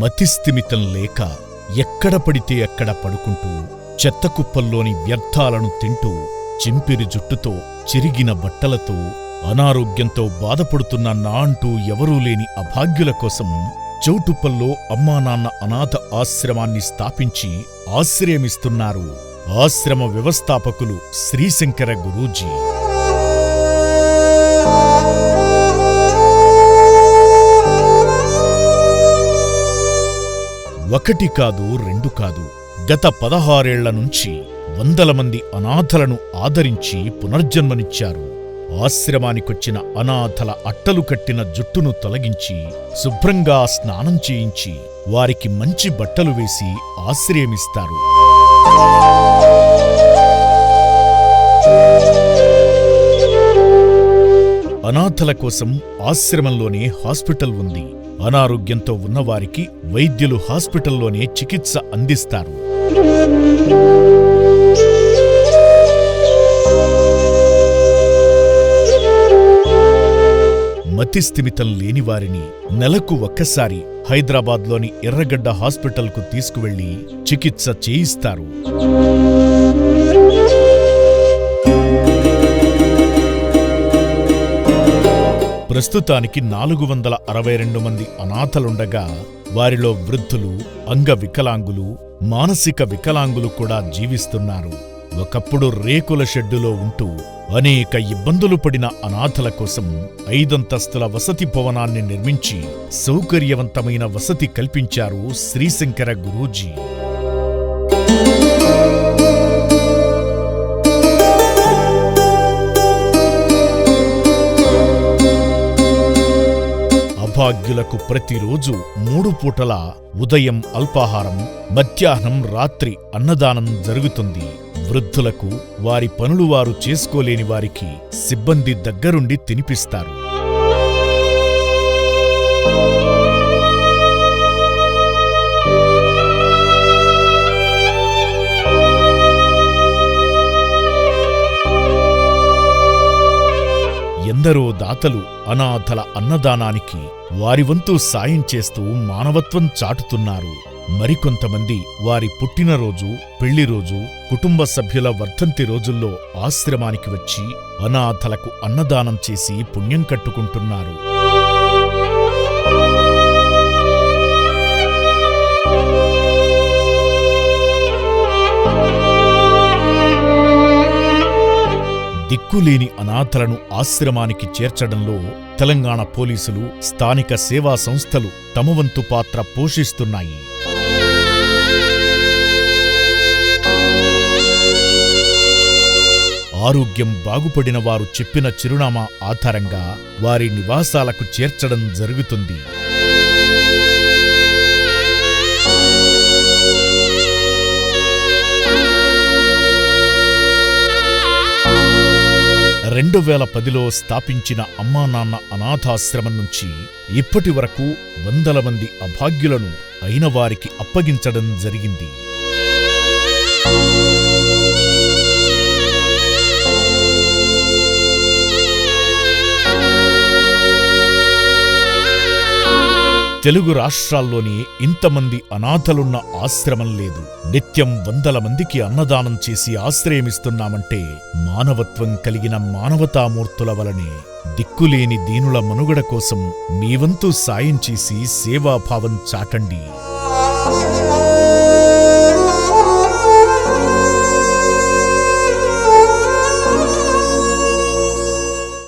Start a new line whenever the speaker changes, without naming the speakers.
మతిస్థిమితం లేక ఎక్కడ పడితే అక్కడ పడుకుంటూ చెత్తకుప్పల్లోని వ్యర్థాలను తింటూ చింపిరి జుట్టుతో చిరిగిన బట్టలతో అనారోగ్యంతో బాధపడుతున్న నా అంటూ ఎవరూ లేని అభాగ్యుల కోసం చౌటుప్పల్లో అమ్మానాన్న అనాథ ఆశ్రమాన్ని స్థాపించి ఆశ్రయమిస్తున్నారు ఆశ్రమ వ్యవస్థాపకులు శ్రీశంకర గురూజీ. ఒకటి కాదు, రెండు కాదు, గత 16 ఏళ్ల నుంచి వందల మంది అనాథలను ఆదరించి పునర్జన్మనిచ్చారు. ఆశ్రమానికొచ్చిన అనాథల అట్టలు కట్టిన జుట్టును తొలగించి శుభ్రంగా స్నానం చేయించి వారికి మంచి బట్టలు వేసి ఆశ్రయమిస్తారు. అనాథల కోసం ఆశ్రమంలోనే హాస్పిటల్ ఉంది. అనారోగ్యంతో ఉన్నవారికి వైద్యులు హాస్పిటల్లోనే చికిత్స అందిస్తారు. మతిస్థిమితం లేనివారిని నెలకు ఒక్కసారి హైదరాబాద్లోని ఎర్రగడ్డ హాస్పిటల్కు తీసుకువెళ్లి చికిత్స చేయిస్తారు. ప్రస్తుతానికి 462 మంది అనాథలుండగా వారిలో వృద్ధులు, అంగవికలాంగులు, మానసిక వికలాంగులు కూడా జీవిస్తున్నారు. ఒకప్పుడు రేకుల షెడ్డులో ఉంటూ అనేక ఇబ్బందులు పడిన అనాథల కోసం 5 అంతస్తుల వసతి భవనాన్ని నిర్మించి సౌకర్యవంతమైన వసతి కల్పించారు శ్రీశంకర గురూజీ. అభాగ్యులకు ప్రతిరోజు 3 పూటల ఉదయం అల్పాహారం, మధ్యాహ్నం, రాత్రి అన్నదానం జరుగుతుంది. వృద్ధులకు వారి పనులు వారు చేసుకోలేని వారికి సిబ్బంది దగ్గరుండి తినిపిస్తారు. ఎందరో దాతలు అనాథల అన్నదానానికి వారి వంతు సాయం చేస్తూ మానవత్వం చాటుతున్నారు. మరికొంతమంది వారి పుట్టినరోజు, పెళ్లిరోజు, కుటుంబ సభ్యుల వర్ధంతి రోజుల్లో ఆశ్రమానికి వచ్చి అనాథలకు అన్నదానం చేసి పుణ్యం కట్టుకుంటున్నారు. దిక్కులేని అనాథలను ఆశ్రమానికి చేర్చడంలో తెలంగాణ పోలీసులు, స్థానిక సేవా సంస్థలు తమ వంతు పాత్ర పోషిస్తున్నాయి. ఆరోగ్యం బాగుపడిన వారు చెప్పిన చిరునామా ఆధారంగా వారి నివాసాలకు చేర్చడం జరుగుతుంది. రెండు 2010లో స్థాపించిన అమ్మానాన్న అనాథాశ్రమం నుంచి ఇప్పటి వరకు వందల మంది అభాగ్యులను అయిన వారికి అప్పగించడం జరిగింది. తెలుగు రాష్ట్రాల్లోనే ఇంతమంది అనాథలున్న ఆశ్రమం లేదు. నిత్యం వందల మందికి అన్నదానం చేసి ఆశ్రయమిస్తున్నామంటే మానవత్వం కలిగిన మానవతామూర్తుల వలనే. దిక్కులేని దీనుల మనుగడ కోసం మీ వంతు సాయం చేసి సేవాభావం చాటండి.